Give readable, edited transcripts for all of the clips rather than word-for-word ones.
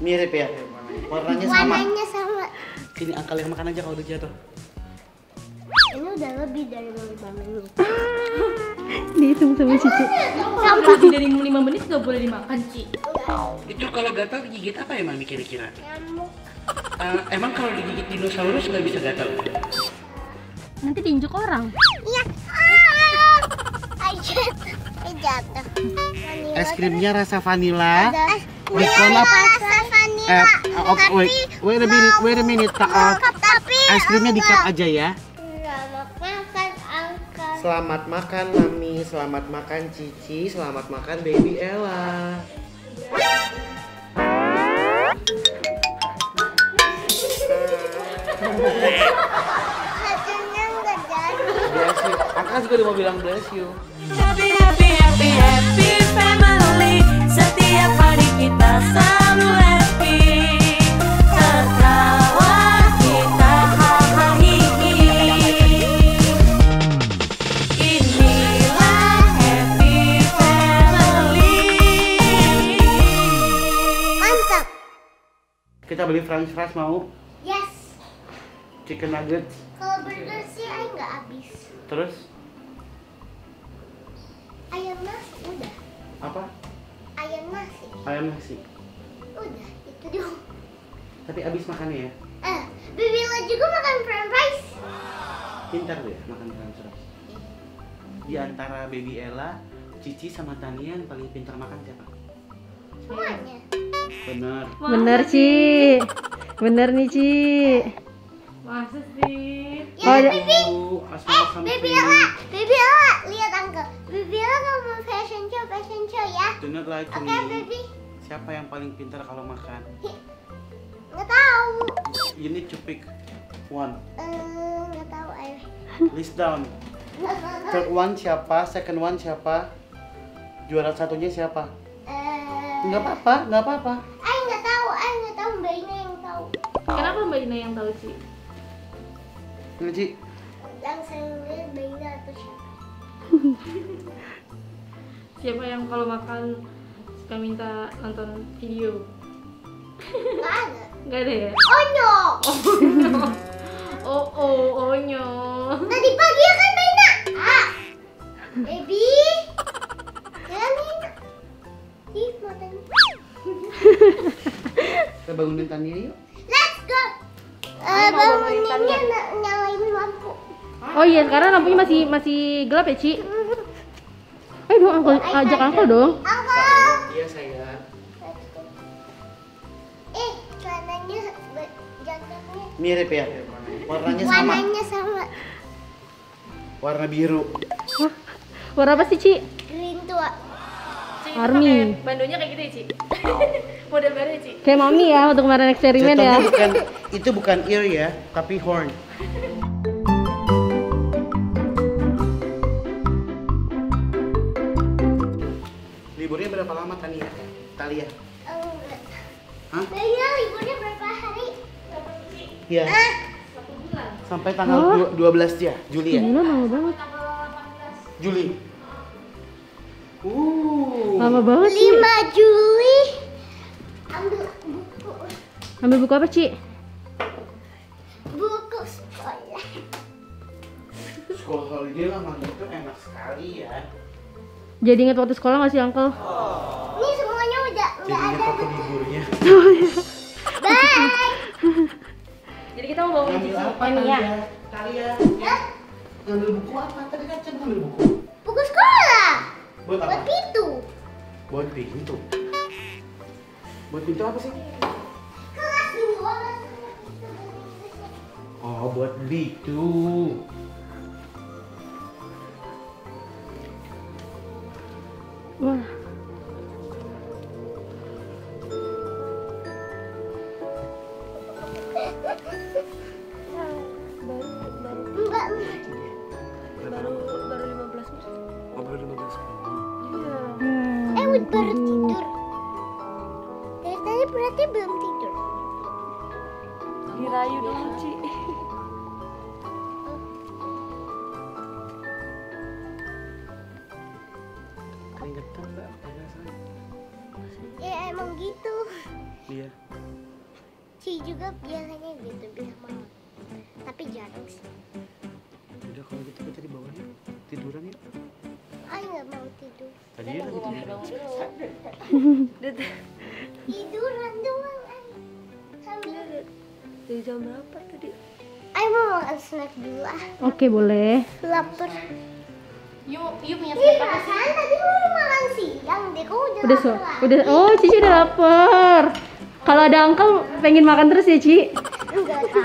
Mirip ya? Warnanya sama. Warnanya sama. Sini Angkal yang makan aja kalau udah jatuh. Ini udah lebih dari 5 menit. Dihitung sama Cici. Sampai Lebih dari 5 menit nggak boleh dimakan, Ci. Itu kalau gatal digigit apa ya Mami kira-kira? nyamuk. Emang kalau digigit dinosaurus nggak bisa gatal? Nanti diinjek orang. Iya. Jatuh. Es krimnya rasa vanila. Ada Dikolap. rasa vanila. Wait a minute. Tapi Es krimnya di cup aja ya. selamat makan Angka. Selamat makan Mami, selamat makan Cici, selamat makan Baby Ella. Satunya nggak jadi. Bless you. Angka juga udah mau bilang bless you. Happy, happy, happy, happy family. Setiap hari kita selalu happy. Tertawa kita hahaha hihi. Inilah happy family. Mantap. Kita beli french fries mau? Yes. Chicken nuggets. Kalau burger sih Ay nggak habis. Terus Ayam nasi udah. apa? Ayam nasi Ayam nasi. udah. Itu dong. Tapi abis makannya ya. Bibila juga makan french fries. Pintar tuh ya makan french fries. Di antara Baby Ella, Cici sama Tania yang paling pintar makan siapa? Semuanya. Bener. Bener, Ci. Bener nih, Ci. Masa sih? Oh, Ya, ada- Bibi. Asma Bibi Ella, lihat Angka. Bibi Ella mau fashion show ya. Do not lie to Oke, me. Bibi. Siapa yang paling pintar kalau makan? Nggak tahu. You need to pick one. Nggak tahu Ay. List down. Third one siapa? Second one siapa? Juara satunya siapa? Nggak apa-apa. Ay nggak tahu Mbak Ina yang tahu. Kenapa Mbak Ina yang tahu, Ci? Ini Ci. Langsung lihat Mbak Ina atau siapa? Siapa yang kalau makan suka minta nonton video? Nggak ada. Nggak ada ya? Oh no. Oh nyo. Tadi pagi ya kan Mbak Ina? Baby. Jangan Ina. Ih matanya. Kita bangunin Tania yuk. Let's go. Banguninnya nyalain lampu. Oh iya, sekarang lampunya masih gelap ya, Ci? Ayo dong, Angkol, ajak Angkol dong. Angkol. Iya sayang. Celananya jatuhnya. Mirip ya? Warnanya sama. Warnanya sama. Warna biru. Warna apa sih, Ci? Green tua. Ci, Army. pakai bandonya kayak gitu ya, Ci? Model baru ya, Ci? Kayak Mami ya, untuk kemarin eksperimen ya. Jatuhnya itu bukan ear ya, tapi horn. Liburnya berapa lama Tania? Talia? Enggak. Hah? Iya, liburnya berapa hari? Iya. Sampai tanggal 12 ya, Juli ya? Gila, lama banget. Juli. Lama banget, Ci. 5 Juli. Ambil buku. Ambil buku apa, Ci? Buku sekolah. Sekolah holiday lama itu enak sekali ya. Jadi ingat waktu sekolah nggak sih, Uncle? Ini semuanya udah nggak Jadi ingat ada. waktu liburnya. Bye. Jadi kita mau bawa Ngambil apa Tania. Talia? Ya. Ngambil buku apa? Tadi kan saya ngambil buku. Buku sekolah. Buat Buat apa? pintu. Buat pintu. Buat pintu apa sih? Kelas 2. Oh, buat pintu. Wah, Enggak. Baru 15 menit. Oh, baru 15 menit. Baru tidur. Dari tadi berarti belum tidur. Dirayu dong, Ci. Keringetan, Mbak. Keringetan. Ya emang gitu. Iya. Ci juga biasanya gitu bilang mama. Tapi jarang sih. Udah kalau gitu kita di bawah yuk. Tiduran yuk. Ay nggak mau tidur. Tadi ya lagi tiduran. Tiduran doang Ay. Sambil. Dari jam berapa tadi? Ay mau makan snack dulu ah. Oke, boleh. Lapar. Yuk punya Ih, perasaan tadi mau makan siang deh. Kok udah Udah lapar lagi? udah. Oh, Cici udah lapar. Kalau ada Uncle pengen makan terus ya, Ci? Enggak tahu.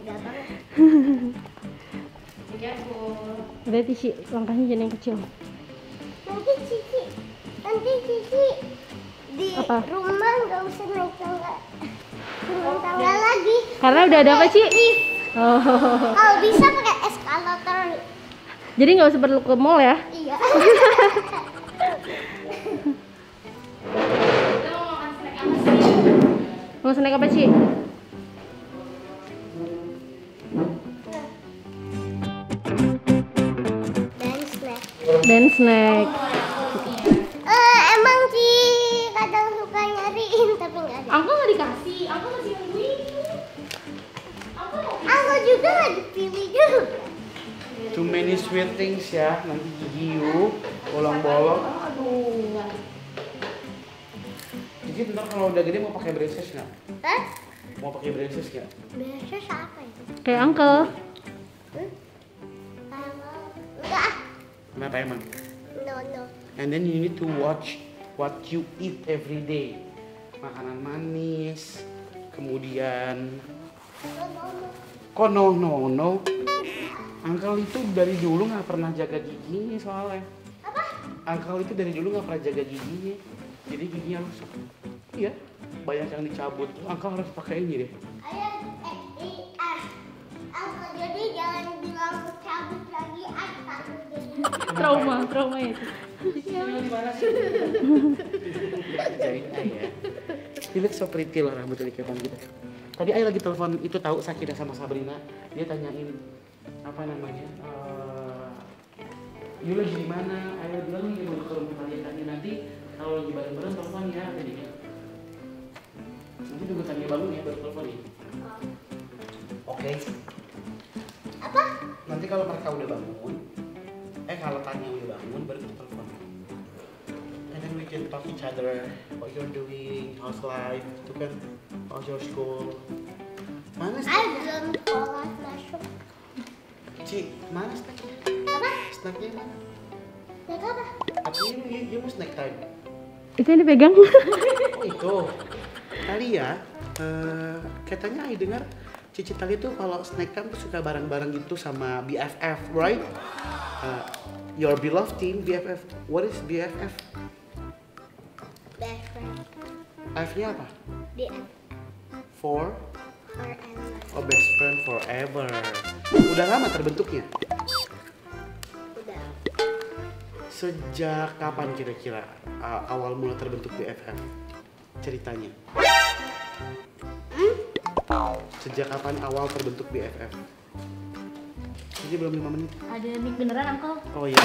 Enggak banget. Berarti Ci, langkahnya jangan yang kecil. Nanti Cici di Apa? rumah nggak usah naik tangga. Turun tangga lagi. Karena udah ada apa, Ci? Lift. Oh. Kalau bisa pakai eskalator. Jadi nggak usah perlu ke mall ya? Iya. Mau snack apa, Ci? Dan snack. Dan snack. Emang Ci kadang suka nyariin tapi nggak ada. Aku nggak dikasih, aku masih nungguin. Aku juga nggak dipilih juga. Too many sweet things ya. Nanti gigi yuk. Bolong-bolong. Aduh. Gigi ntar kalau udah gede mau pakai braces nggak? Hah? Mau pakai braces nggak? Biasa apa ya? Kayak Uncle. Enggak. Kenapa emang? No. And then you need to watch what you eat every day. Makanan manis, kemudian kok no. Uncle itu dari dulu nggak pernah jaga giginya soalnya. Apa? Uncle itu dari dulu nggak pernah jaga giginya. Jadi giginya rusak. Iya, banyak yang dicabut. Uncle harus pakai ini deh. Jadi jangan bilang cabut lagi takut jadi. Trauma itu. Di mana sih? Jahit ayah. He looks so pretty loh rambutnya dikepang gitu. Tadi ayah lagi telepon itu tahu Sakina sama Sabrina. Dia tanyain apa namanya? You lagi di mana? Ayah bilang nih mau ke rumah kalian nanti kalau lagi bareng-bareng telepon ya. Nanti tunggu tanya bangun ya baru telepon ya. Oke. Apa? Nanti kalau mereka udah bangun, kalau tanya udah bangun baru kita telepon. And then we can talk each other, what you're doing, how's life, itu kan, how's your school. Mana Ay snacknya? belum sekolah masuk. Ci, mana snacknya? Apa? Snacknya mana? Naik apa? Artinya you mau snack time. Itu yang dipegang. Oh itu. Tali ya, katanya I dengar Cici Tali tuh kalau snack time tuh suka bareng-bareng gitu sama BFF, right? Your beloved team, BFF. What is BFF? Best friend. F-nya apa? BF For? forever. Oh, best friend forever. Udah lama terbentuknya? Udah. Sejak kapan kira-kira awal mula terbentuk BFF? Ceritanya. Sejak kapan awal terbentuk BFF? Ini belum 5 menit. Ada mic beneran, Uncle? Oh iya.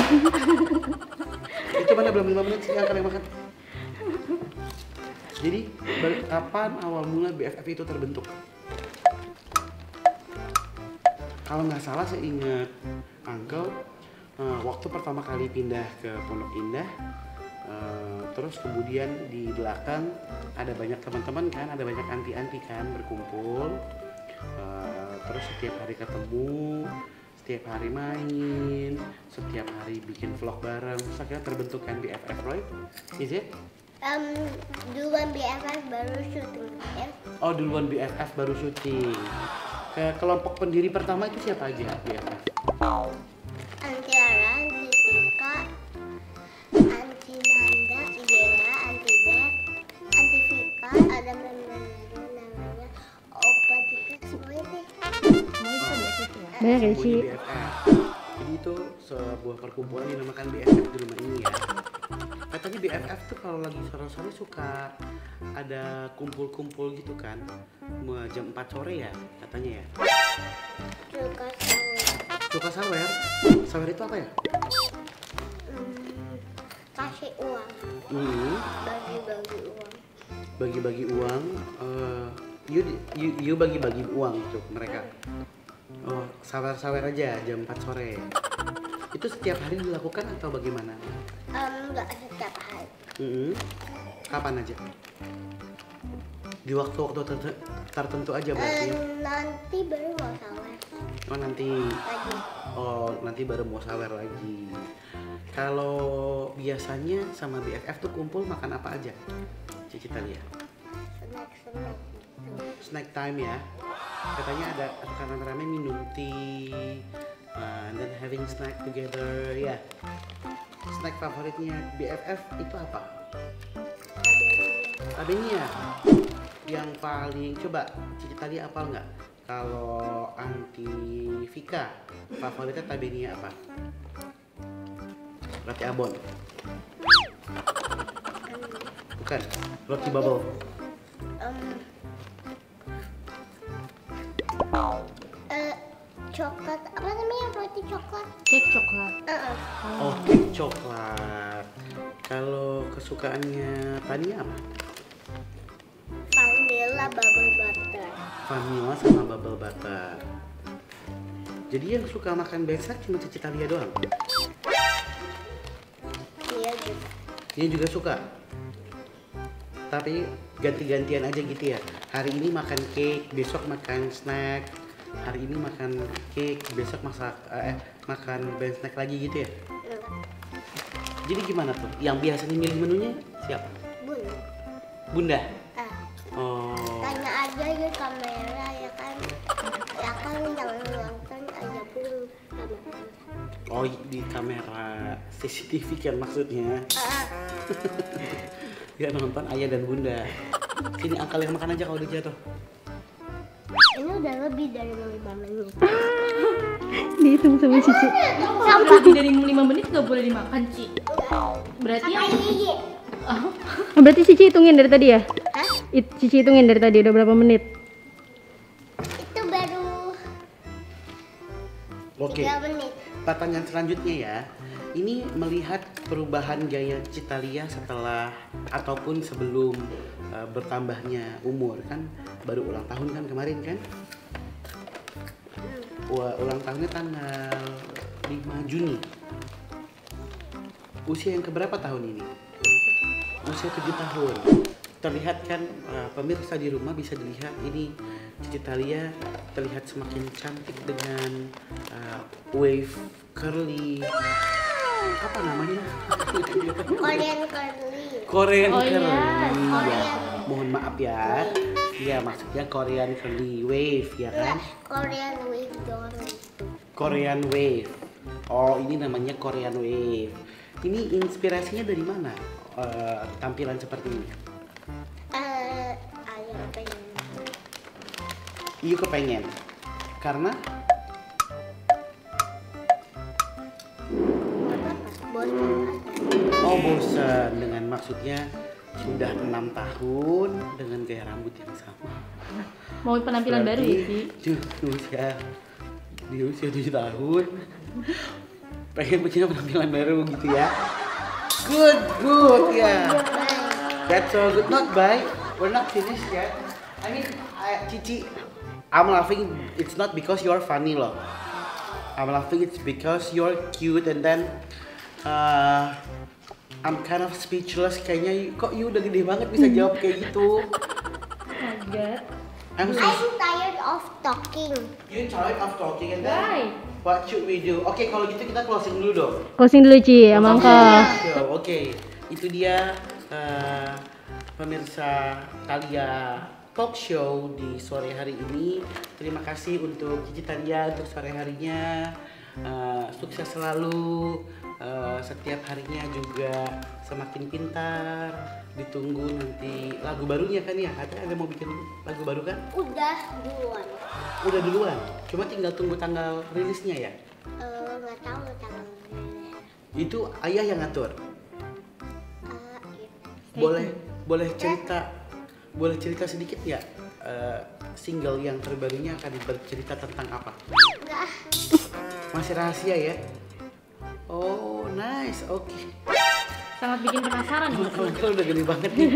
Itu mana belum 5 menit sih yang kalian makan. Jadi kapan awal mula BFF itu terbentuk? Kalau nggak salah saya ingat Uncle waktu pertama kali pindah ke Pondok Indah, terus kemudian di belakang ada banyak teman-teman kan, ada banyak anti-anti kan berkumpul, terus setiap hari ketemu, setiap hari main, setiap hari bikin vlog bareng, terus akhirnya terbentuk kan BFF, right? Is it? Duluan BFF baru syuting ya. Oh duluan BFF baru syuting. Kelompok pendiri pertama itu siapa aja BFF? Anti Ara, Anti Tika, Anti Nanda, Idea, Anti Beb, Anti Vika, ada member namanya Opa Tika, semuanya deh. Banyak ya, Ci. Semuanya BFF. Jadi itu sebuah perkumpulan yang dinamakan BFF di rumah ini ya. Katanya BFF tuh kalau lagi sore-sore suka ada kumpul-kumpul gitu kan, jam 4 sore ya katanya ya. Suka sawer. Suka sawer? Sawer itu apa ya? Kasih uang, Hmm. bagi-bagi uang. bagi-bagi uang. You bagi-bagi uang untuk mereka. Oh, sawer-sawer aja jam 4 sore. Itu setiap hari dilakukan atau bagaimana? Enggak setiap hari. Kapan aja? Di waktu-waktu tertentu aja berarti ya? Nanti baru mau sawer Oh nanti. lagi. Oh nanti baru mau sawer lagi. Kalau biasanya sama BFF tuh kumpul makan apa aja? Cici Talia. Snack. Snack time ya. Katanya ada rame-rame minum tea, and then having snack together ya. Snack favoritnya BFF itu apa? Tabenia. Yang paling coba Cici Talia apal nggak? Kalau anti Vika favoritnya Tabenia apa? Roti abon. Bukan, roti bubble. Coklat apa namanya, roti coklat? Cake coklat. Oh, cake coklat. Kalau kesukaannya Tania apa? Vanilla bubble butter. Vanilla sama bubble butter. Jadi yang suka makan besar cuma Cici Talia doang? Iya juga. Dia juga suka? Tapi ganti-gantian aja gitu ya? Hari ini makan cake, besok makan snack. Hari ini makan cake, besok makan band snack lagi gitu ya? Jadi gimana tuh? Yang biasanya milih menunya siapa? Bunda? Oh. Tanya aja di kamera ya kan. Ya kan yang nonton aja pun kamera. Oh di kamera CCTV kan maksudnya? Ya nonton ayah dan bunda. Sini angkal yang makan aja kalau udah jatuh. Ini udah lebih dari 5 menit. Dihitung sama Cici. Kalau lebih dari 5 menit nggak boleh dimakan, Ci. Berarti yang Iya. Oh, berarti Cici hitungin dari tadi ya? Hah? Cici hitungin dari tadi udah berapa menit? Itu baru Oke. 3 menit. Pertanyaan selanjutnya ya. Ini melihat perubahan gaya Cici Talia setelah ataupun sebelum bertambahnya umur kan, baru ulang tahun kan kemarin kan? Wah, ulang tahunnya tanggal 5 Juni. Usia yang keberapa tahun ini? Usia 7 tahun. Terlihat kan pemirsa di rumah bisa dilihat ini Cici Talia terlihat semakin cantik dengan wave curly. Apa namanya? Korean curly. Korean Oh, curly. iya. Ya, mohon maaf ya. Ya maksudnya Korean curly wave ya kan? Korean wave doang. Korean wave. Oh ini namanya Korean wave. Ini inspirasinya dari mana? Tampilan seperti ini. Ayo pengen. Iya kepengen. Karena bosan dengan maksudnya sudah 6 tahun dengan gaya rambut yang sama. mau penampilan baru ya, Ci? Di usia 7 tahun pengen punya penampilan baru gitu ya. Good ya. That's so good. Not bye. We're not finished yet. I mean, Cici, I'm laughing. It's not because you're funny loh. I'm laughing. It's because you're cute and then I'm kind of speechless. Kayaknya kok you udah gede banget bisa jawab kayak gitu. Agak. I'm tired of talking. You tired of talking and then Why? what should we do? Oke, kalau gitu kita closing dulu dong. Closing dulu Ci, sama Angka. Oke, itu dia pemirsa Talia Talk Show di sore hari ini. Terima kasih untuk Cici Talia untuk sore harinya. Sukses selalu. Setiap harinya juga semakin pintar. Ditunggu nanti lagu barunya kan ya? Ada mau bikin lagu baru kan? Udah duluan. Udah duluan. Cuma tinggal tunggu tanggal rilisnya ya. Nggak tahu tanggal. Itu ayah yang ngatur. Iya. Boleh cerita sedikit ya, single yang terbarunya akan bercerita tentang apa? Enggak. Masih rahasia ya? Oh nice, oke. sangat bikin penasaran nih. Uncle udah gede banget nih.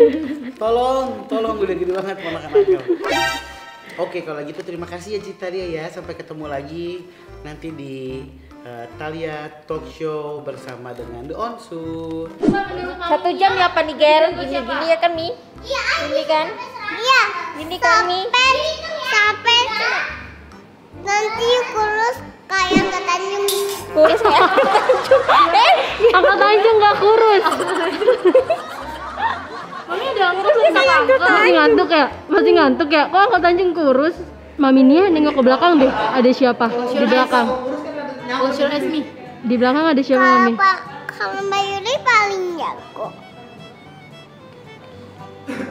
Tolong udah gede banget ponakan Uncle. Oke, kalau gitu terima kasih ya Citaria ya. Sampai ketemu lagi nanti di Thalia Talk Show bersama dengan The Onsu. 1 jam ya Pak Nigel, gini-gini ya kan Mi? Iya. Gini kan? Iya. Gini kan Mi? Sampai nanti kurus kayak ketanjung. Kurus ya? Angkat Tanjung nggak kurus. Mami udah kurus sama angkat. Masih ngantuk ya? Masih ngantuk ya? Kok Angkat Tanjung kurus? Mami Nia nengok ke belakang deh. Ada siapa? Di belakang. Close your eyes, Mi. Di belakang ada siapa Mami? Kalau Mbak Yuli paling jago.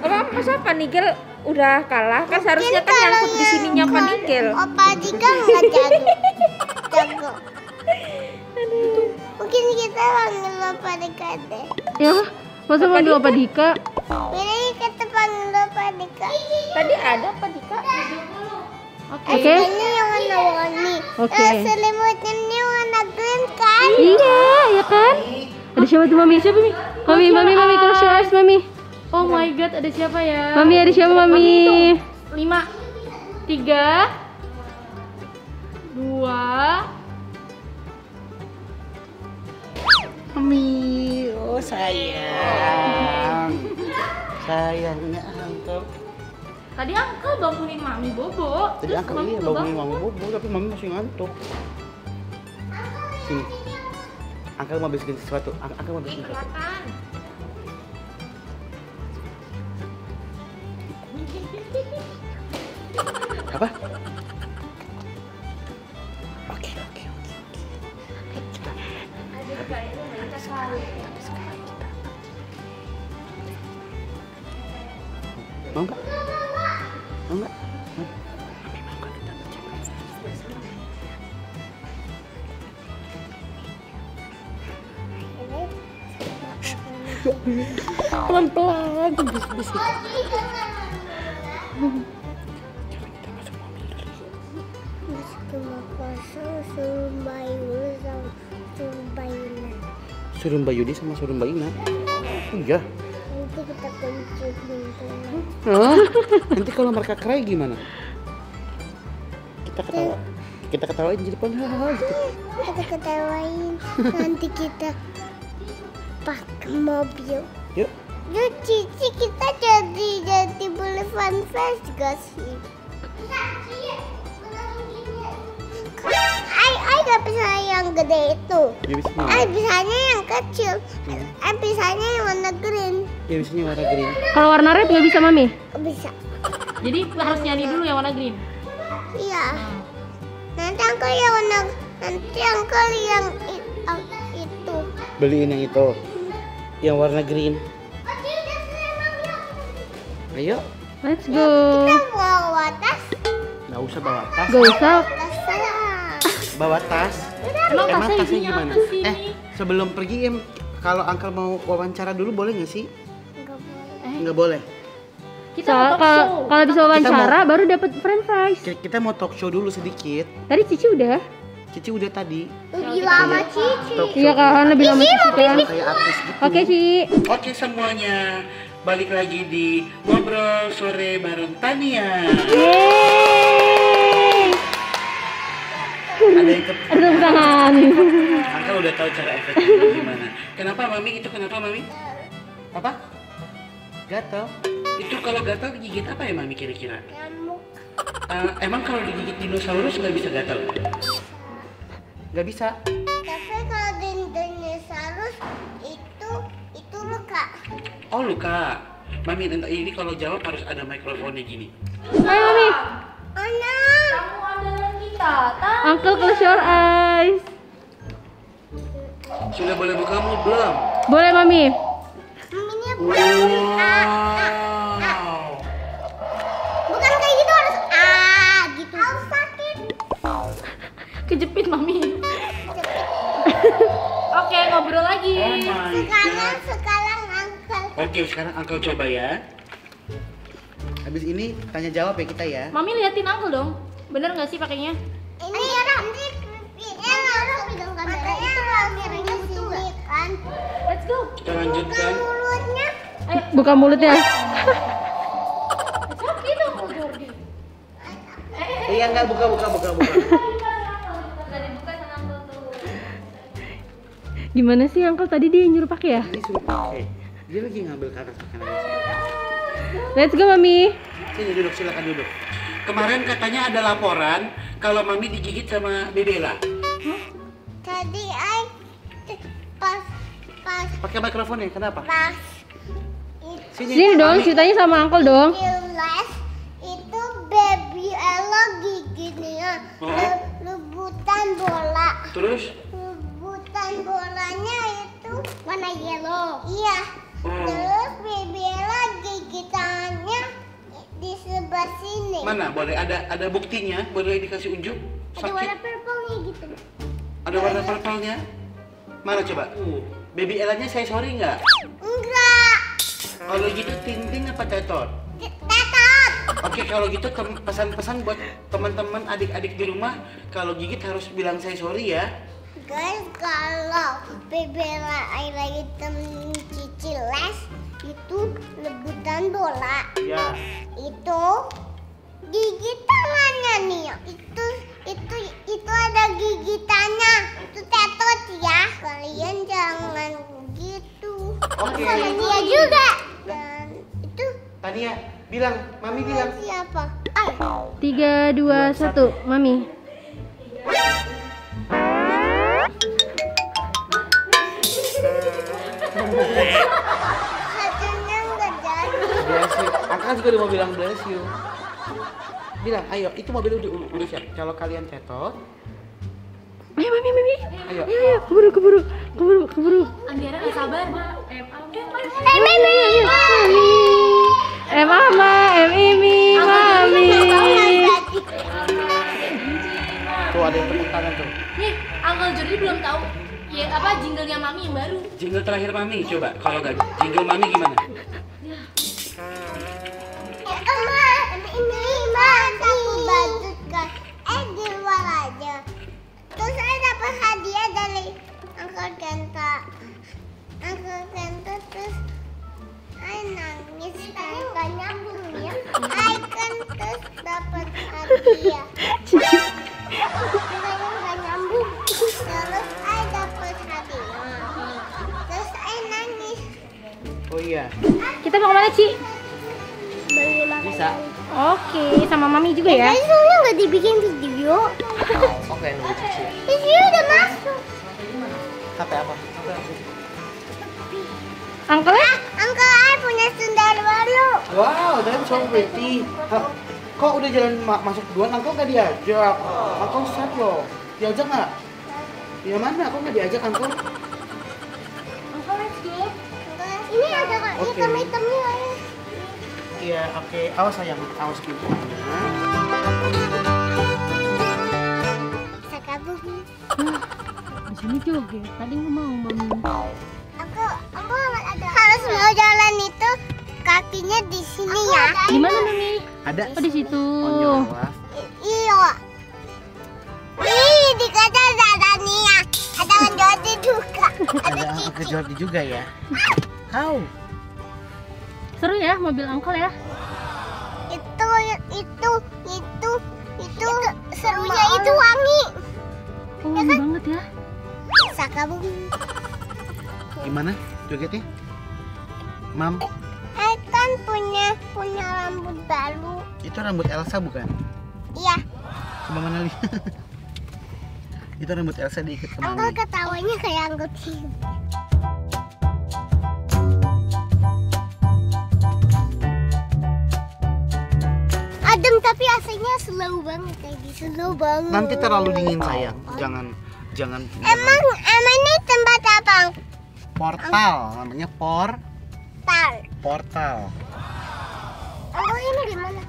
Emang masa Pak Nigel udah kalah? Kan seharusnya kan nyangkut di sininya Pak Nigel. Opa Dika nggak jago. Mungkin kita panggil Opa Dika deh. Ya, masa manggil Opa Dika? Pilih kita panggil Opa Dika. Tadi ada Pak Dika. Oke. Ini yang warna-warni. Oke. Selimutnya ini warna green kan? Iya, ya kan? Ada siapa tuh Mami? Siapa Mi? Mami, close your eyes Mami. Oh my god, ada siapa ya? Mami ada siapa Mami? 5, 3, 2. Mami, oh sayang. Sayangnya Uncle. Tadi Uncle bangunin Mami Bobo. Tadi Terus Uncle Mami iya nggak bangunin bangun. Mami Bobo tapi Mami masih ngantuk. Sini. Uncle mau bisikin sesuatu. Uncle mau bisikin sesuatu. Silakan. Apa? Oke. Mau nggak? Mau nggak? Mami mau nggak kita pelan-pelan bisik. Suruh Mbak Yudi sama suruh Mbak Ina. Oh iya. Nanti kita kunci pintunya. Hah? Nanti kalau mereka cry gimana? Kita ketawain jadi hahaha gitu. Kita ketawain. Nanti kita pakai mobil. Yuk. Yuk Cici, kita jadi boleh fun fest gak sih? Ai gak bisa yang gede itu. Ya bisanya. Ai bisanya yang kecil. Ai bisanya yang warna green. Ya bisanya warna green. Kalau warna red nggak bisa Mami? Bisa. Jadi harus nyanyi dulu yang warna green. Iya. Nanti angkel yang warna. Nanti angkel yang itu. Beliin yang itu. Yang warna green. Ayo. Let's go. Kita bawa tas. Nggak usah bawa tas. Gak usah. Tas saya. Bawa tas. Emang Emang tasnya tasnya isinya gimana? apa sih? Sebelum pergi kalau Uncle mau wawancara dulu boleh nggak sih? Enggak boleh. Nggak boleh. Kita mau talk Kalau show. kalau bisa wawancara baru dapat french fries. Kita mau talk show dulu sedikit. Tadi Cici udah. Cici udah tadi. Lebih lama Cici. Talk show Iya kan, lebih lama Cici kan. kayak artis gitu. Oke Ci. Oke semuanya, balik lagi di Ngobrol Sore bareng Tania. Yeay. Ada yang ke... Ada tepuk tangan. Uncle udah tahu cara efeknya gimana. Kenapa Mami? Itu kenapa Mami? Apa? Gatal. Itu kalau gatal digigit apa ya Mami kira-kira? Nyamuk. Emang kalau digigit dinosaurus nggak bisa gatal? Nggak bisa. Tapi kalau di dinosaurus itu luka. Oh luka. Mami ini kalau jawab harus ada mikrofonnya gini. Hai Mami. Ana. Kamu andalan kita, Tan. Uncle close your eyes. Sudah boleh buka mulut belum? Boleh Mami. Maminya Wow. bukan kayak gitu, harus gitu. Harus sakit. Kejepit Mami. Oke, ngobrol lagi. Oh my god. Sekarang angkel. Oke, sekarang Uncle coba ya. Habis ini tanya jawab ya kita ya. Mami liatin Uncle dong. Bener nggak sih pakainya? Ini harus pegang kamera itu kameranya di sini kan. lanjutkan. Let's go. Kita lanjutkan. Mulutnya. Buka mulutnya. Sakit dong Jordi. Iya enggak buka. Gimana sih Uncle tadi dia yang nyuruh pakai ya? Ini suruh pakai. Dia lagi ngambil ke atas makanan. Let's go Mami. Sini duduk, silakan duduk. Kemarin katanya ada laporan kalau Mami digigit sama Bebela. Tadi pas Pakai mikrofon ya, kenapa? Sini dong, Mami. ceritanya sama Uncle dong. di les itu baby Ella giginya rebutan bola. Terus? Rebutan bolanya itu warna yellow. Iya. Terus baby Ella gigitannya di sebelah sini. Mana? Boleh ada buktinya? Boleh dikasih unjuk? Ada warna purple-nya gitu. Ada warna purple-nya? Mana coba? Baby Ella-nya saya sorry nggak? Enggak. Kalau gitu Tintin apa Tetot? Tetot. Oke, kalau gitu pesan-pesan buat teman-teman adik-adik di rumah, kalau gigit harus bilang saya sorry ya. Guys, kalau Bebela Aira hitam Cici les itu rebutan bola. Ya. Itu gigit tangannya nih. Itu ada gigitannya. Itu tetot ya. Kalian jangan gitu. Oke. Sama dia juga. Dan itu Tania, bilang, Mami bilang. siapa? 3, 2, 1, Mami. Satunya nggak jadi. Bless you. Angkat juga udah mau bilang bless you. Bilang, ayo, itu mobil udah siap. Kalau kalian Tetot, Ayo Mami. ayo. Ayo, keburu. Andiara nggak sabar. Mami. Mama, Mimi, Mami. Tuh ada yang tepuk tangan tuh. Nih, Uncle Jordi belum tahu. Ya apa jinglenya Mami yang baru. Jingle terakhir Mami, coba. Kalau nggak jingle Mami gimana? Ini aku badutkan di luar aja. Terus saya dapat hadiah dari Uncle Kenta. Terus saya nangis karena nyambungnya. Saya kan terus dapat hadiah. Saya nggak nyambung. Terus saya dapat hadiah. Terus saya nangis. Oh iya. Kita mau kemana, Ci? Beli makanan. Bisa. Oke, sama Mami juga ya. Tadi soalnya nggak dibikin video. Oke, nunggu Cici. Video udah masuk. HP apa? Uncle ya? Uncle I punya sendal baru. Wow, that's so pretty. Hah, kok udah jalan masuk duluan, Angkol nggak diajak? Angkol sad loh. Diajak nggak? Ya mana? Kok nggak diajak Angkol? Uncle let's go. Ini ada kak Oke. hitam-hitamnya. Iya, oke. Awas sayang, awas pintunya. Sakabung. Di sini joget. Tadi nggak mau Mami. Aku ada. Harus mau jalan itu kakinya di sini ya. Di mana Mami? Ada. Oh, di situ. Onyola. Iya. Ih, dikata ada Nia. Ada Jordi juga. Ada Angkol ke Jordi juga ya. How? Seru ya mobil Uncle ya? Itu serunya itu wangi. Oh, wangi banget ya. Sakabung. Gimana jogetnya? Mam, Kan punya rambut baru. itu rambut Elsa bukan? Iya. Coba mana lihat. Itu rambut Elsa diikat ke Uncle Mami. ketawanya kayak Uncle Tim. Adem tapi AC-nya slow banget kayak gitu, slow banget. Nanti terlalu dingin sayang. Jangan. Emang ini tempat apa? Portal, namanya Tal. portal. Uncle ini di mana?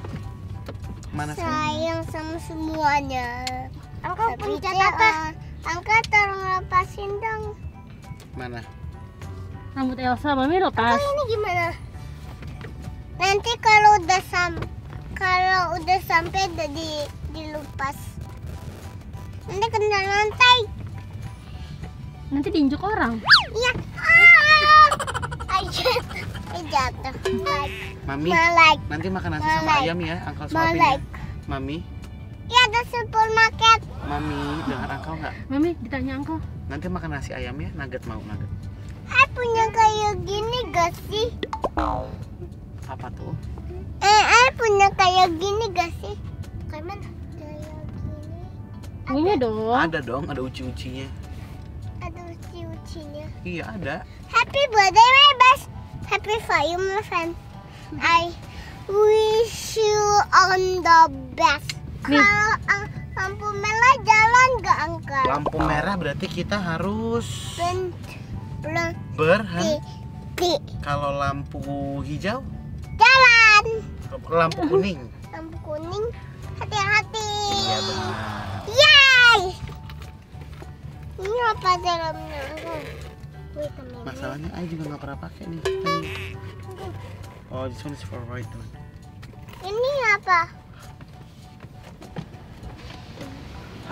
Mana sih? Sayang sama semuanya. Uncle pencet apa? Uncle tolong lepasin dong. Mana? Rambut Elsa Mami lepas. Uncle ini gimana? Nanti kalau udah sampai dilepas. Nanti kena lantai. Nanti diinjek orang. Iya. Jatuh. Mami, Malek. nanti makan nasi sama Malek. ayam ya, Uncle suapin ya. Malek. Mami, Iya, ada supermarket. Mami, dengar Uncle nggak? Mami, ditanya Uncle. Nanti makan nasi ayam ya, nugget mau nugget. Punya kayak gini gak sih? Apa tuh? Punya kayak gini gak sih? Kayak mana? Kayak gini. Punya dong. Ada dong, ada uci-ucinya. Ada uci-ucinya. Iya ada. Happy birthday, my best. Happy for you, my friend. I wish you on the best. Nih. Kalau lampu merah jalan gak angkat? Lampu merah berarti kita harus Belum berhenti. Kalau lampu hijau, jalan. lampu kuning. Lampu kuning, hati-hati. Iya benar. Yay! Ini apa dalamnya? Wait a minute. Masalahnya Ai juga nggak pernah pakai nih. Oh, this one is for right one. Ini apa?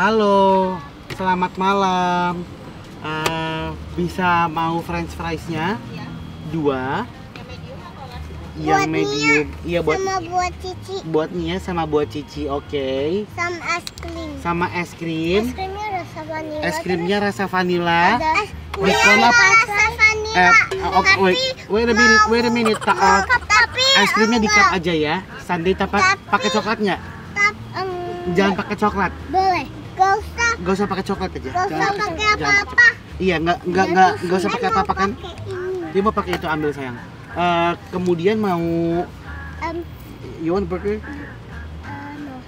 Halo, selamat malam. Bisa mau French fries-nya? Dua. Yang Buat medium. Iya buat Sama buat Cici. buat Nia sama buat Cici, oke. Sama es krim. Sama es Es krim. krimnya rasa vanilla. Es krimnya rasa vanilla. Ada es With krimnya color. rasa vanilla. Okay, wait a minute. Tapi Es krimnya di cup aja ya. Sundae pakai coklat nggak? Jangan pakai coklat. boleh. Gak usah. Gak usah pakai coklat aja. Gak usah Jangan pakai jangan- apa-apa. Iya, nggak usah pakai apa-apa kan? Pakai ini. Dia mau pakai itu, ambil sayang. Kemudian mau you want burger? No.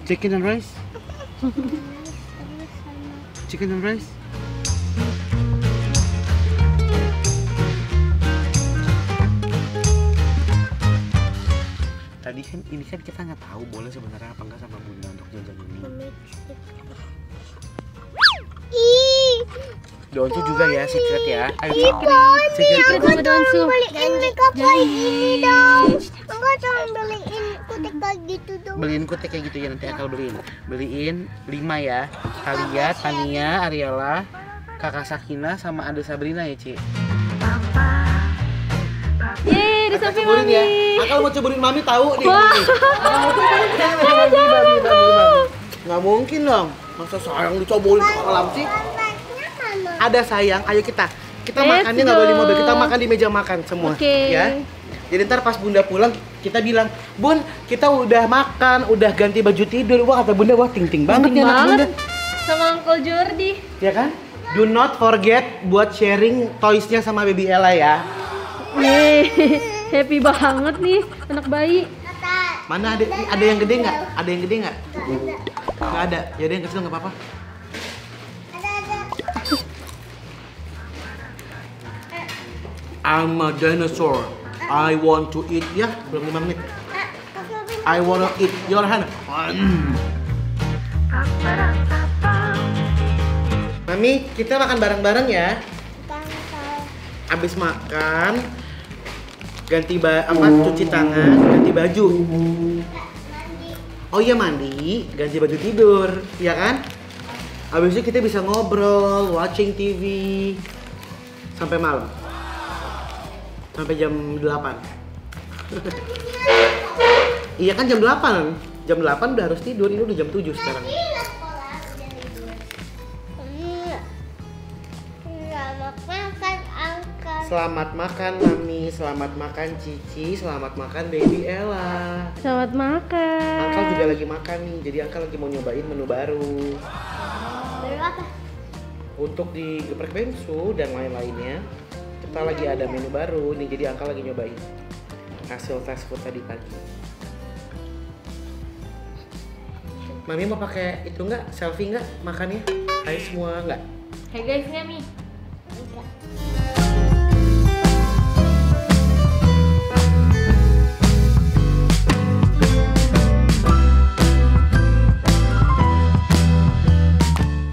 Chicken and rice? Chicken and rice? Tadi kan ini kan kita nggak tahu boleh sebenarnya apa enggak sama Bunda untuk jajan ini. Ih, Doncu juga ya, secret ya. Ayo Secret secret. sama Donsu. beliin makeup kayak gini dong. Enggak, jangan beliin kutik kayak gitu dong. Beliin kutek kayak gitu ya, nanti Akal beliin 5 ya. Kalian, Tania, Ariela, Kakak Sakina sama Ade Sabrina ya, Ci. Yeay, Akal disamping ceburin ya. Mami. Akal mau ceburin Mami tahu nih. Nggak mungkin dong. Masa sayang dicoburin ke kolam sih? Bannya mana? Ada sayang, ayo kita Let's makannya nggak boleh di mobil, kita go. makan di meja makan semua. Oke. Ya. Jadi ntar pas Bunda pulang kita bilang, Bun, kita udah makan, udah ganti baju tidur. Wah kata Bunda, wah ting-ting banget nih anak Bunda. Sama Uncle Jordi. Ya kan? Do not forget buat sharing toysnya sama Baby Ella ya. Yeay, happy banget nih anak bayi. Mana ada yang gede nggak? Ada yang gede nggak? Nggak ada. Ya ada yang kecil nggak apa-apa. I'm a dinosaur. I want to eat. Ya, belum 5 menit. I wanna eat your hand. Mami, kita makan bareng-bareng ya. Abis makan, cuci tangan, ganti baju. Oh iya mandi, ganti baju tidur, ya kan? Abis itu kita bisa ngobrol, watching TV sampai malam, sampai jam 8. Iya kan jam 8, jam 8 udah harus tidur, ini udah jam 7 sekarang. Selamat makan Mami, selamat makan Cici, selamat makan Baby Ella. Selamat makan. Angkal juga lagi makan nih, jadi Angkal lagi mau nyobain menu baru. Baru apa? Untuk di geprek bensu dan lain-lainnya, kita lagi ada menu baru nih, jadi Angkal lagi nyobain hasil fast food tadi pagi. Mami mau pakai itu nggak? Selfie nggak makannya? Hai semua nggak? Hey guys, Mami.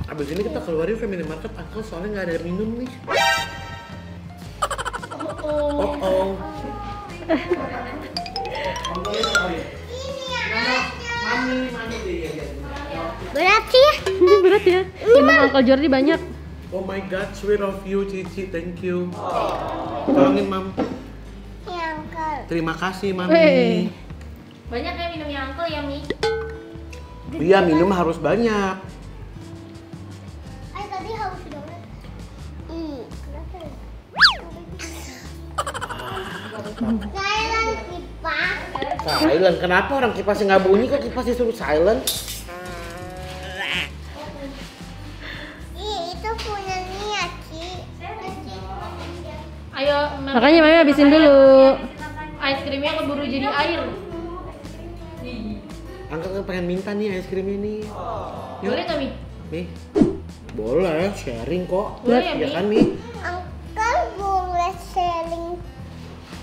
Abis ini kita keluarin Family Market, Uncle soalnya nggak ada minum nih. Oh. Berat sih ya? Berat ya. Emang Uncle Jordi banyak. Oh my god, sweet of you Cici, thank you. Tolongin Mam. Ya, Uncle. Terima kasih Mami. Weh. Banyak ya minumnya Uncle ya, Mi? Iya, minum harus banyak. Ay, tadi haus banget. Kenapa ya? Silent kipas. Silent, kenapa orang kipasnya nggak bunyi kok kipasnya suruh silent? Ih, itu punya Nia, Ci. Ayo, Makanya Mami habisin dulu. ice krimnya keburu jadi air. Angkat kan pengen minta nih es krimnya nih. Yuk. Boleh nggak, Mi? Nih. Boleh, sharing kok. Boleh ya, Ya Mi? kan Mi? Uncle boleh sharing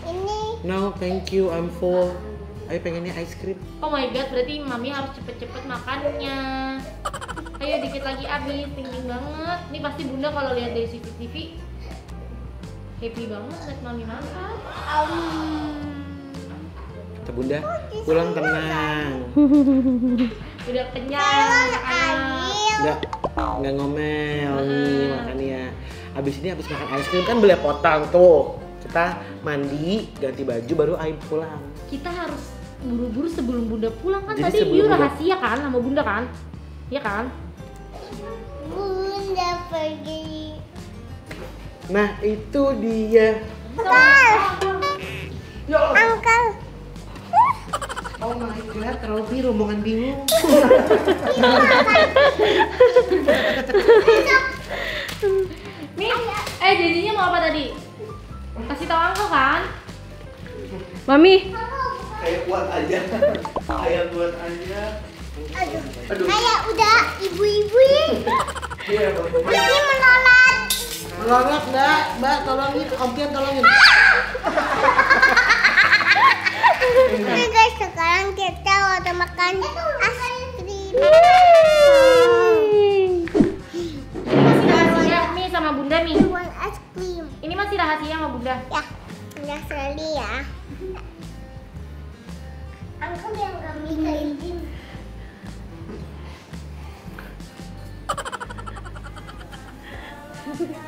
ini. No, thank you, I'm full. Ayo pengennya es krim. Oh my god, berarti Mami harus cepet-cepet makannya. Ayo dikit lagi habis, tinggi banget. Ini pasti Bunda kalau lihat dari CCTV happy banget lihat Mami makan. Kata Bunda, pulang tenang. Udah kenyang anak-anak. Nggak ngomel nih makannya. Abis ini habis makan es krim kan boleh potong tuh. Kita mandi, ganti baju baru ayo pulang. Kita harus buru-buru sebelum Bunda pulang kan. Jadi Tadi sebelum Biu Bunda- rahasia kan sama Bunda kan? Iya kan? Bunda pergi. Nah itu dia. Uncle. Oh my god, terlalu biru, rombongan bingung. Mi, janjinya mau apa tadi? Kasih tahu Uncle kan? Mami, Kayak kuat aja. Kayak kuat aja. Aduh. Kayak udah ibu-ibu ya. Iya, Bapak. Ini menolak. Melorot, Mbak, tolongin, Ompian tolongin. Oke guys, sekarang kita udah makan es krim. Masih rahasia Mi sama Bunda Mi. I want es krim. Ini masih rahasia sama Bunda. Ya, udah sekali ya. Uncle yang gak minta izin.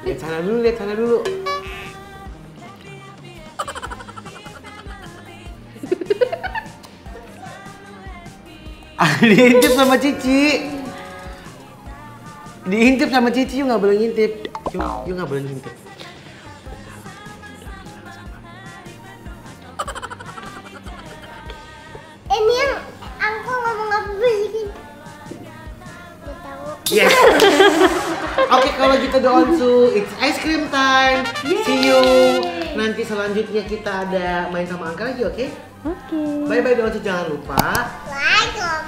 Lihat sana dulu, lihat sana dulu. Diintip sama Cici. Diintip sama Cici, yuk nggak boleh ngintip. Yuk nggak boleh ngintip. Ini yang Uncle ngomong apa sih? Gak tahu. Yes. Oke, kalau gitu Doonsu, it's ice cream time. See you. Nanti selanjutnya kita ada main sama Angka lagi, oke? oke. Bye bye Doonsu, jangan lupa Like, comment,